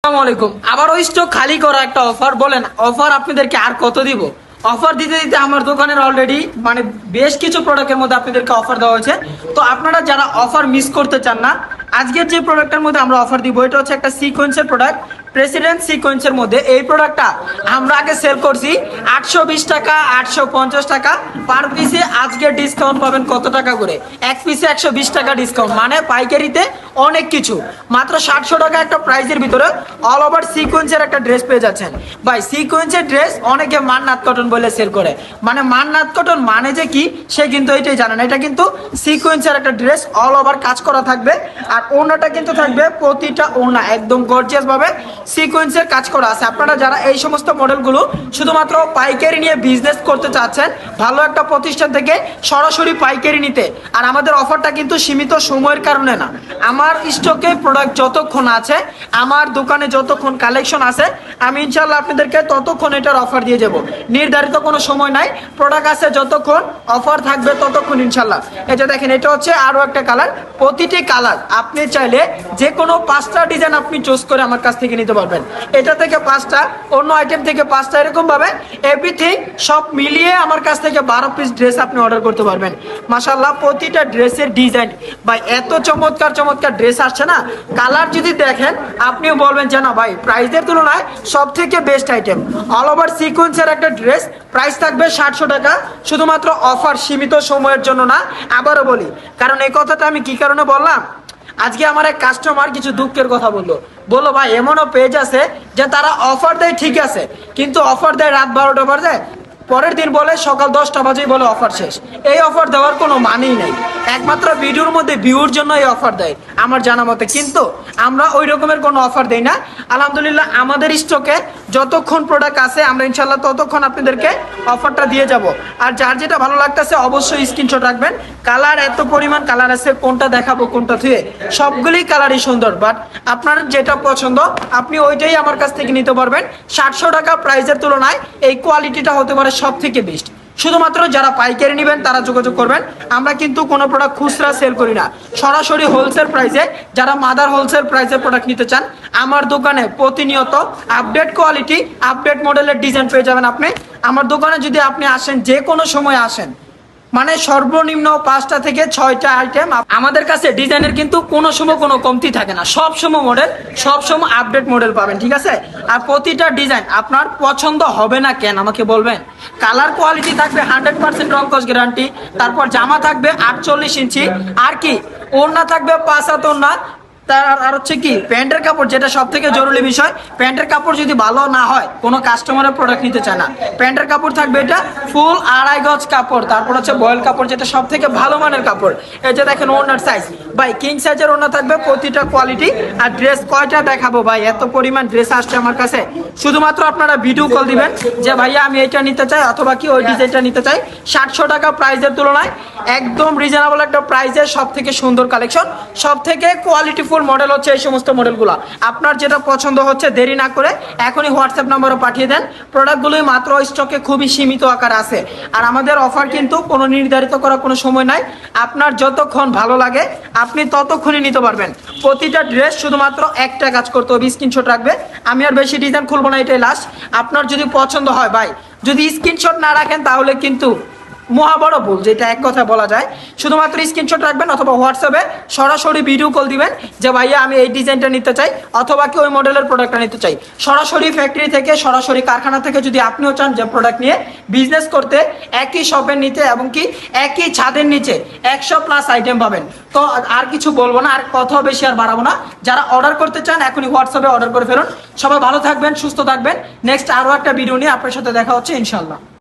আসসালামু আলাইকুম। আবারও স্টক খালি করা একটা অফার। বলেন অফার আপনাদেরকে আর কত দিব? অফার দিতে দিতে আমার দোকানের অলরেডি মানে বেশ কিছু প্রোডাক্টের মধ্যে আপনাদেরকে অফার দেওয়া হয়েছে। তো আপনারা যারা অফার মিস করতে চান না, আজকের যে প্রোডাক্টের মধ্যে আমরা অফার দিব এটা হচ্ছে একটা সিকোয়েন্সের প্রোডাক্ট, প্রেসিডেন্ট সিকোয়েন্সের মধ্যে। এই প্রোডাক্টটা আমরা আগে সেল করছি 820 টাকা, 850 টাকা পার পিসে। আজকে ডিসকাউন্ট পাবেন কত টাকা করে? এক পিসে 120 টাকা ডিসকাউন্ট, মানে পাইকারিতে অনেক কিছু। মাত্র 700 টাকা একটা প্রাইসের ভিতরে অল ওভার সিকোয়েন্সের একটা ড্রেস পেয়ে যাচ্ছেন। ভাই সিকোয়েন্সের ড্রেস অনেকে মান্নাত কটন বলে সেল করে, মানে মান্নাত কটন মানে যে কি সে কিন্তু এটাই জানে না। এটা কিন্তু সিকোয়েন্সের একটা ড্রেস, অল ওভার কাজ করা থাকবে। আর ওড়নাটা কিন্তু থাকবে, প্রতিটা ওড়না একদম গর্জিয়াস ভাবে সিকোয়েন্সের কাজ করা আছে। আপনারা যারা এই সমস্ত মডেলগুলো শুধুমাত্র পাইকারি নিয়ে বিজনেস করতে চাচ্ছেন, ভালো একটা প্রতিষ্ঠান থেকে সরাসরি পাইকারি নিতে, আর আমাদের অফারটা কিন্তু সীমিত সময়ের কারণে না। আমার স্টকে প্রোডাক্ট যতক্ষণ আছে, আমার দোকানে যতক্ষণ কালেকশন আছে, আমি ইনশাল্লাহ আপনাদেরকে ততক্ষণ এটার অফার দিয়ে যাব। নির্ধারিত কোনো সময় নাই, প্রোডাক্ট আছে যতক্ষণ অফার থাকবে ততক্ষণ ইনশাল্লাহ। এই যে দেখেন, এটা হচ্ছে আরও একটা কালার। প্রতিটি কালার আপনি চাইলে যে কোনো 5টা ডিজাইন আপনি চুজ করে আমার কাছ থেকে নিতে পারবেন। এটা থেকে 5টা, অন্য আইটেম থেকে 5টা, এরকম ভাবে এভরিথিং সব মিলিয়ে আমার কাছ থেকে 12 পিস ড্রেস আপনি অর্ডার করতে পারবেন। মাশাআল্লাহ, প্রতিটা ড্রেসের ডিজাইন ভাই এত চমৎকার চমৎকার ড্রেস আসছে না, কালার যদি দেখেন আপনিও বলবেন যে না ভাই প্রাইসের তুলনায় সব থেকে বেস্ট আইটেম। অল ওভার সিকোয়েন্সের একটা ড্রেস, প্রাইস থাকবে 700 টাকা, শুধুমাত্র অফার, সীমিত সময়ের জন্য না। আবারও বলি, কারণ এই কথাটা আমি কি কারণে বললাম, আজকে আমার এক কাস্টমার কিছু দুঃখের কথা বললো ভাই এমনও পেজ আছে যে তারা অফার দেয় ঠিক আছে, কিন্তু অফার দেয় রাত 12টা বাজে, পরের দিন বলে সকাল 10টা বাজেই বলে অফার শেষ। এই অফার দেওয়ার কোনো মানেই নাই, একমাত্র ভিডিওর মধ্যে ভিউর জন্য এই অফার দেয় আমার জানা মতে, কিন্তু আমরা ওই রকমের কোনো অফার দেই না। আলহামদুলিল্লাহ আমাদের স্টকে যতক্ষণ প্রোডাক্ট আছে আমরা ইনশাল্লাহ ততক্ষণ আপনাদেরকে অফারটা দিয়ে যাব। আর যার যেটা ভালো লাগতেছে অবশ্যই স্ক্রিনশট রাখবেন। কালার এত পরিমাণ কালার আছে, কোনটা দেখাবো কোনটা থুয়ে, সবগুলি কালারই সুন্দর, বাট আপনার যেটা পছন্দ আপনি ওইটাই আমার কাছ থেকে নিতে পারবেন। 700 টাকা প্রাইসের তুলনায় এই কোয়ালিটিটা হতে পারে সব থেকে বেস্ট। শুধুমাত্র যারা পাইকারি নেবেন তারা যোগাযোগ করবেন। আমরা কিন্তু কোনো প্রোডাক্ট খুচরা সেল করি না, সরাসরি হোলসেল প্রাইসে। যারা মাদার হোলসেল প্রাইসে প্রোডাক্ট নিতে চান, আমার দোকানে প্রতিনিয়ত আপডেট কোয়ালিটি, আপডেট মডেলের ডিজাইন পেয়ে যাবেন আপনি। আমার দোকানে যদি আপনি আসেন, যে কোনো সময় আসেন, মানে সর্বনিম্ন 5টা থেকে 6টা আইটেম আমাদের কাছে ডিজাইনের কিন্তু কোনো সময় কোনো কমতি থাকে না। সব সময় মডেল, সব সময় আপডেট মডেল পাবেন, ঠিক আছে? আর প্রতিটা ডিজাইন আপনার পছন্দ হবে না কেন আমাকে বলবেন? কালার কোয়ালিটি থাকবে 100% রং কস গ্যারান্টি। তারপর জামা থাকবে 48 ইঞ্চি, আর কি ওড়না থাকবে 5 হাত ওড়না। আর হচ্ছে কি প্যান্টের কাপড়, যেটা সব থেকে জরুরি বিষয়, প্যান্টের কাপড় যদি ভালো না হয় কোনো কাস্টমারের প্রোডাক্ট নিতে চায় না। প্যান্টের কাপড় থাকবে এটা ফুল 2.5 গজ কাপড়। তারপর হচ্ছে বয়েল কাপড়, যেটা সব থেকে ভালো মানের কাপড়। এই যে দেখেন ওড়নার সাইজ, ভাই কিং সাইজের ওড়না থাকবে, প্রতিটা কোয়ালিটি। আর ড্রেস কয়টা দেখাবো ভাই, এত পরিমাণ ড্রেস আসছে আমার কাছে। শুধুমাত্র আপনারা ভিডিও কল দিবেন যে ভাইয়া আমি এটা নিতে চাই, অথবা কি ওই ডিজাইনটা নিতে চাই। 700 টাকা প্রাইসের তুলনায় একদম রিজনেবল একটা প্রাইসে সব থেকে সুন্দর কালেকশন, সব থেকে কোয়ালিটিফুল মডেল হচ্ছে এই সমস্ত মডেলগুলো। আপনার যেটা পছন্দ হচ্ছে দেরি না করে এখনই হোয়াটসঅ্যাপ নাম্বারে পাঠিয়ে দেন। প্রোডাক্টগুলোই মাত্র স্টকে খুবই সীমিত আকার আছে। আর আমাদের অফার কিন্তু কোনো নির্ধারিত করা কোনো সময় নাই, আপনার যতক্ষণ ভালো লাগে আপনি ততক্ষণই নিতে পারবেন। প্রতিটা ড্রেস শুধুমাত্র একটা কাজ করতে হবে, স্ক্রিনশট রাখবে। আমি আর বেশি ডিজাইন খুলবো না, এটাই লাস্ট। আপনার যদি পছন্দ হয় ভাই, যদি স্ক্রিনশট না রাখেন তাহলে কিন্তু মহা বড় ভুল, যেটা এক কথা বলা যায়। শুধুমাত্র স্ক্রিনশট রাখবেন, অথবা হোয়াটসঅ্যাপে সরাসরি ভিডিও কল দিবেন যে ভাইয়া আমি এই ডিজাইনটা নিতে চাই, অথবা কি ওই মডেলের প্রোডাক্টটা নিতে চাই। সরাসরি ফ্যাক্টরি থেকে, সরাসরি কারখানা থেকে যদি আপনিও চান যে প্রোডাক্ট নিয়ে বিজনেস করতে, একই শপের নিচে এবং কি একই ছাদের নিচে 100+ আইটেম পাবেন। তো আর কিছু বলবো না, আর কথা বেশি আর বাড়াবো না। যারা অর্ডার করতে চান এখনই হোয়াটসঅ্যাপে অর্ডার করে ফেলুন। সবাই ভালো থাকবেন, সুস্থ থাকবেন। নেক্সট আরও একটা ভিডিও নিয়ে আপনার সাথে দেখা হচ্ছে ইনশাল্লাহ।